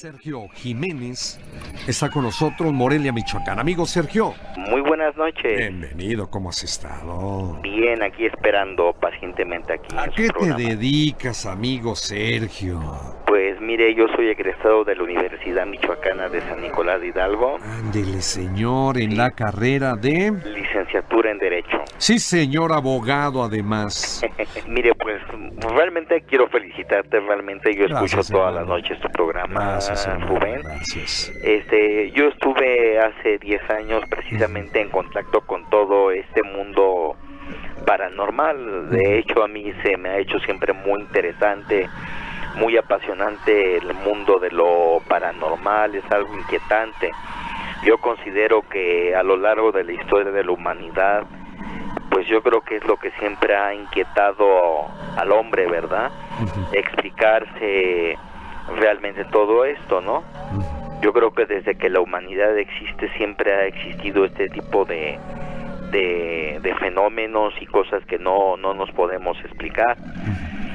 Sergio Jiménez está con nosotros, Morelia, Michoacán. Amigo Sergio. Muy buenas noches. Bienvenido, ¿cómo has estado? Bien, aquí esperando pacientemente aquí. ¿A qué te dedicas, amigo Sergio? Pues mire, yo soy egresado de la Universidad Michoacana de San Nicolás de Hidalgo. Ándele, señor, en la carrera de... Licenciatura en Derecho. Sí, señor, abogado, además. Mire, pues realmente quiero felicitarte, realmente yo escucho Gracias, todas hermano. las noches tu programa, Gracias, hermano, Rubén. gracias. Yo estuve hace 10 años precisamente en contacto con todo este mundo paranormal. De hecho, a mí se me ha hecho siempre muy interesante, muy apasionante el mundo de lo paranormal, es algo inquietante. Yo considero que a lo largo de la historia de la humanidad, pues yo creo que es lo que siempre ha inquietado al hombre, ¿verdad? Explicarse realmente todo esto, ¿no? Yo creo que desde que la humanidad existe siempre ha existido este tipo de fenómenos y cosas que no nos podemos explicar.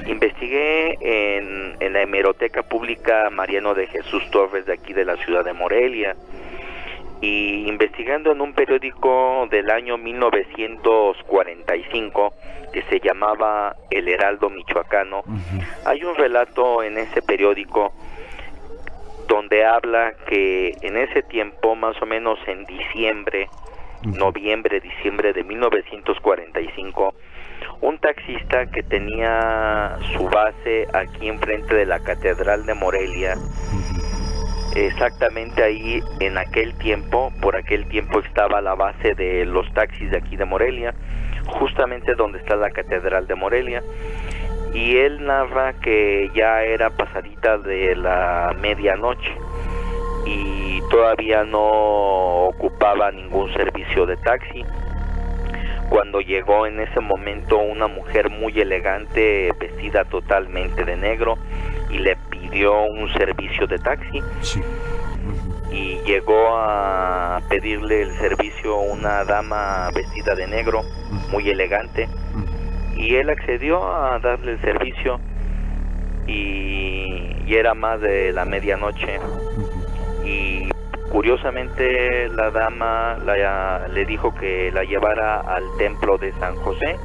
Investigué en la Hemeroteca Pública Mariano de Jesús Torres de aquí de la ciudad de Morelia, y investigando en un periódico del año 1945 que se llamaba El Heraldo Michoacano, hay un relato en ese periódico donde habla que en ese tiempo, más o menos en diciembre de 1945, un taxista que tenía su base aquí enfrente de la Catedral de Morelia, exactamente ahí en aquel tiempo, por aquel tiempo estaba la base de los taxis de aquí de Morelia, justamente donde está la Catedral de Morelia, y él narra que ya era pasadita de la medianoche y todavía no ocupaba ningún servicio de taxi, cuando llegó en ese momento una mujer muy elegante, vestida totalmente de negro, y le pidió un servicio de taxi. Sí. Y llegó a pedirle el servicio una dama vestida de negro, muy elegante, y él accedió a darle el servicio, y era más de la medianoche, y curiosamente la dama le dijo que la llevara al templo de San José,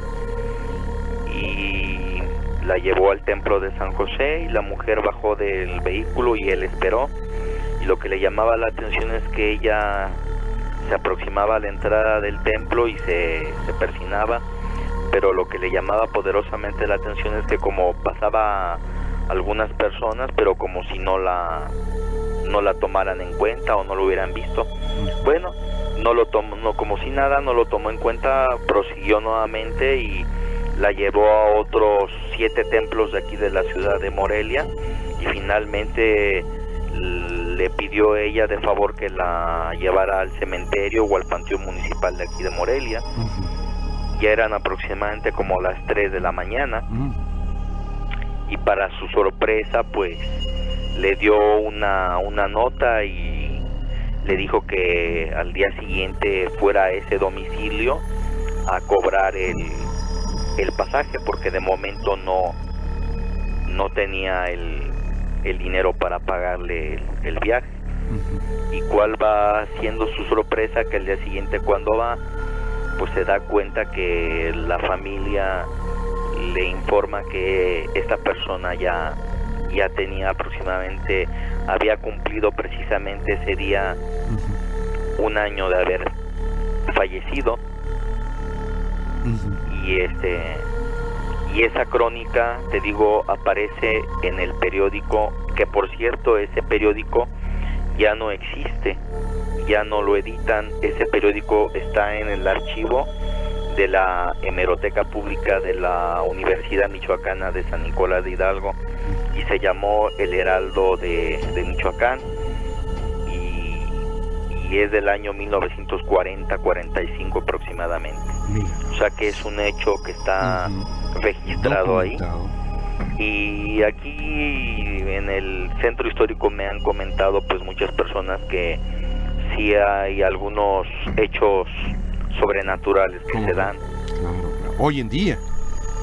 y la llevó al templo de San José, y la mujer bajó del vehículo y él esperó, y lo que le llamaba la atención es que ella se aproximaba a la entrada del templo y se persinaba, pero lo que le llamaba poderosamente la atención es que como pasaba algunas personas, pero como si no la tomaran en cuenta o no lo hubieran visto. Bueno, no lo tomó, no, como si nada, no lo tomó en cuenta, prosiguió nuevamente y la llevó a otros 7 templos de aquí de la ciudad de Morelia, y finalmente le pidió ella de favor que la llevara al cementerio o al panteón municipal de aquí de Morelia. Ya eran aproximadamente como las 3 de la mañana, y para su sorpresa pues le dio una nota y le dijo que al día siguiente fuera a ese domicilio a cobrar el pasaje, porque de momento no tenía el dinero para pagarle el viaje. Y cuál va siendo su sorpresa, que al día siguiente cuando va, pues se da cuenta que la familia le informa que esta persona ya tenía aproximadamente, había cumplido precisamente ese día 1 año de haber fallecido. Y esa crónica, te digo, aparece en el periódico, que por cierto ese periódico ya no existe, ya no lo editan. Ese periódico está en el archivo de la Hemeroteca Pública de la Universidad Michoacana de San Nicolás de Hidalgo, y se llamó El Heraldo de Michoacán, y es del año 1940-45 aproximadamente. Mira. O sea que es un hecho que está registrado ahí. Y aquí en el centro histórico me han comentado pues muchas personas que sí hay algunos hechos sobrenaturales que se dan. Claro. Hoy en día.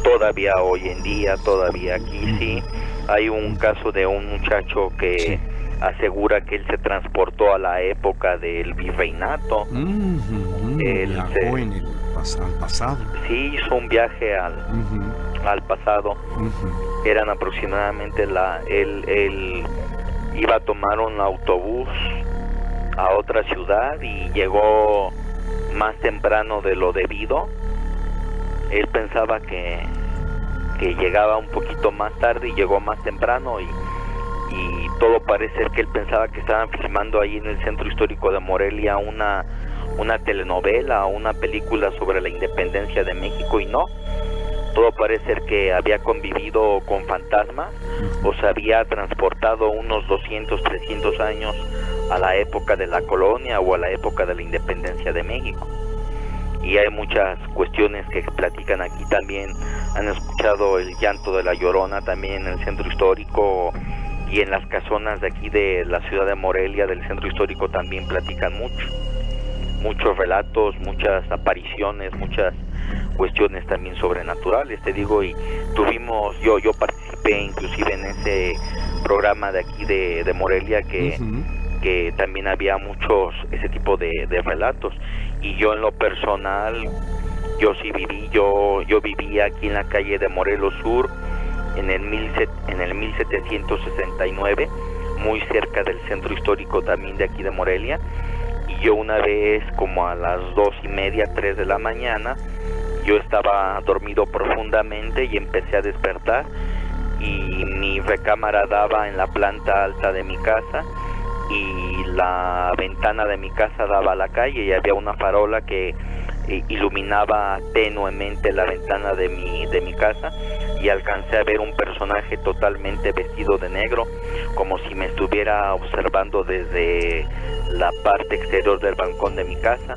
Todavía hoy en día, todavía aquí sí. Hay un caso de un muchacho que asegura que él se transportó a la época del virreinato. Viajó al pasado. Sí, hizo un viaje al pasado. Eran aproximadamente él iba a tomar un autobús a otra ciudad y llegó más temprano de lo debido. Él pensaba que llegaba un poquito más tarde y llegó más temprano, y todo parece que él pensaba que estaban filmando ahí en el Centro Histórico de Morelia una telenovela o una película sobre la independencia de México, y no. Todo parece que había convivido con fantasmas o se había transportado unos 200, 300 años a la época de la colonia o a la época de la independencia de México. Y hay muchas cuestiones que platican aquí también. Han escuchado el llanto de la Llorona también en el Centro Histórico, y en las casonas de aquí de la ciudad de Morelia, del Centro Histórico, también platican muchos relatos, muchas apariciones, muchas cuestiones también sobrenaturales, te digo. Y tuvimos, yo participé inclusive en ese programa de aquí de Morelia que también había ese tipo de relatos. Y yo en lo personal, yo sí viví, yo vivía aquí en la calle de Morelos Sur en el 1769, muy cerca del Centro Histórico también de aquí de Morelia. Y yo una vez, como a las 2:30, 3 de la mañana, yo estaba dormido profundamente y empecé a despertar, y mi recámara daba en la planta alta de mi casa, y la ventana de mi casa daba a la calle, y había una farola que iluminaba tenuemente la ventana de mi casa, y alcancé a ver un personaje totalmente vestido de negro, como si me estuviera observando desde la parte exterior del balcón de mi casa,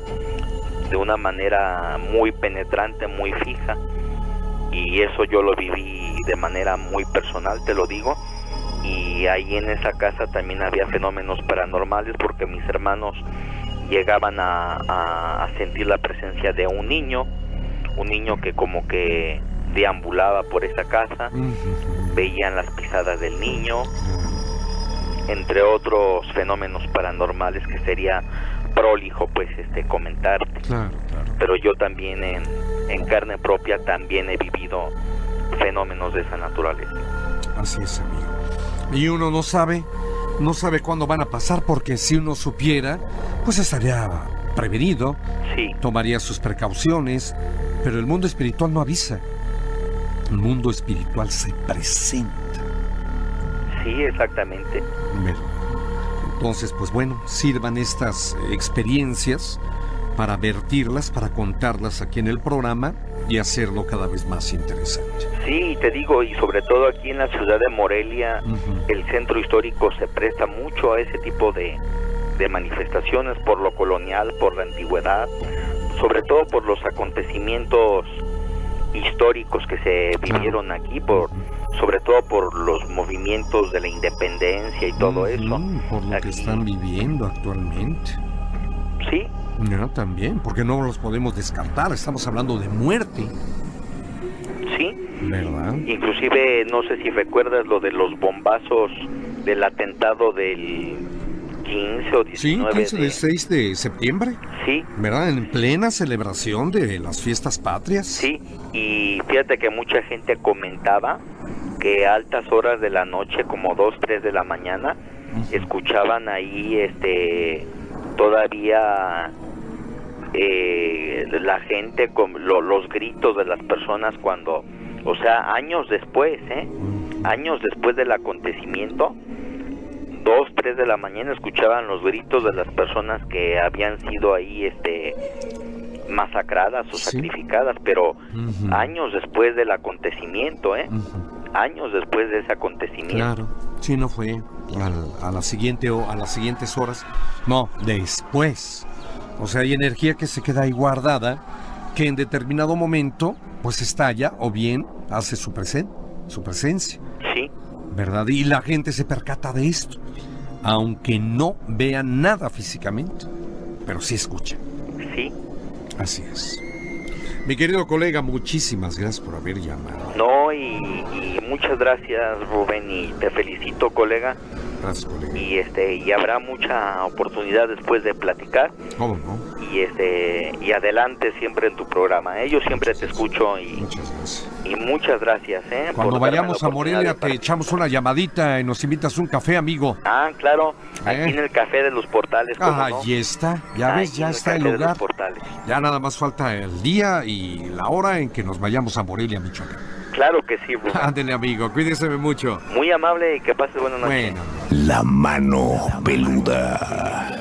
de una manera muy penetrante, muy fija. Y eso yo lo viví de manera muy personal, te lo digo. Y ahí en esa casa también había fenómenos paranormales, porque mis hermanos llegaban a sentir la presencia de un niño que como que deambulaba por esa casa. Veían las pisadas del niño, entre otros fenómenos paranormales que sería prolijo pues comentarte. Claro. Pero yo también en carne propia también he vivido fenómenos de esa naturaleza. Así es, amigo. Y uno no sabe cuándo van a pasar, porque si uno supiera, pues estaría prevenido, sí, tomaría sus precauciones, pero el mundo espiritual no avisa. El mundo espiritual se presenta. Sí, exactamente. Entonces, pues bueno, sirvan estas experiencias para vertirlas, para contarlas aquí en el programa y hacerlo cada vez más interesante. Sí, te digo, y sobre todo aquí en la ciudad de Morelia, el Centro Histórico se presta mucho a ese tipo de manifestaciones, por lo colonial, por la antigüedad, sobre todo por los acontecimientos históricos que se vivieron aquí, sobre todo por los movimientos de la independencia y todo eso. Por lo aquí, que están viviendo actualmente. Sí. No, también, porque no los podemos descartar, estamos hablando de muerte. Sí. ¿Verdad? Inclusive, no sé si recuerdas lo de los bombazos del atentado del 15 o 19 Sí, 16 de septiembre. Sí. ¿Verdad? En plena celebración de las fiestas patrias. Sí, y fíjate que mucha gente comentaba que a altas horas de la noche, como 2, 3 de la mañana, escuchaban ahí todavía la gente con los gritos de las personas cuando, o sea, años después del acontecimiento, 2, 3 de la mañana escuchaban los gritos de las personas que habían sido ahí masacradas o sacrificadas, pero años después del acontecimiento, años después de ese acontecimiento. Claro, sí, no fue a las siguientes horas, no, después. O sea, hay energía que se queda ahí guardada, que en determinado momento pues estalla o bien hace su presencia. Sí. ¿Verdad? Y la gente se percata de esto, aunque no vea nada físicamente, pero sí escucha. Sí. Así es. Mi querido colega, muchísimas gracias por haber llamado. No, y muchas gracias, Rubén, y te felicito, colega, Gracias, colega. Y habrá mucha oportunidad después de platicar. ¿Cómo no? Y adelante siempre en tu programa. Yo siempre te escucho Muchas gracias. y muchas gracias. Cuando por darme vayamos la a Morelia oportunidad te de echamos una llamadita y nos invitas un café, amigo. claro, aquí en el Café de los Portales. ¿cómo no? Ahí está, ya ves, ya está el Café de los lugar. Portales. Ya nada más falta el día y la hora en que nos vayamos a Morelia, Michoacán. Claro que sí, Rubén. Ándele, amigo, cuídese mucho. Muy amable y que pases buena noche. Bueno. La mano peluda.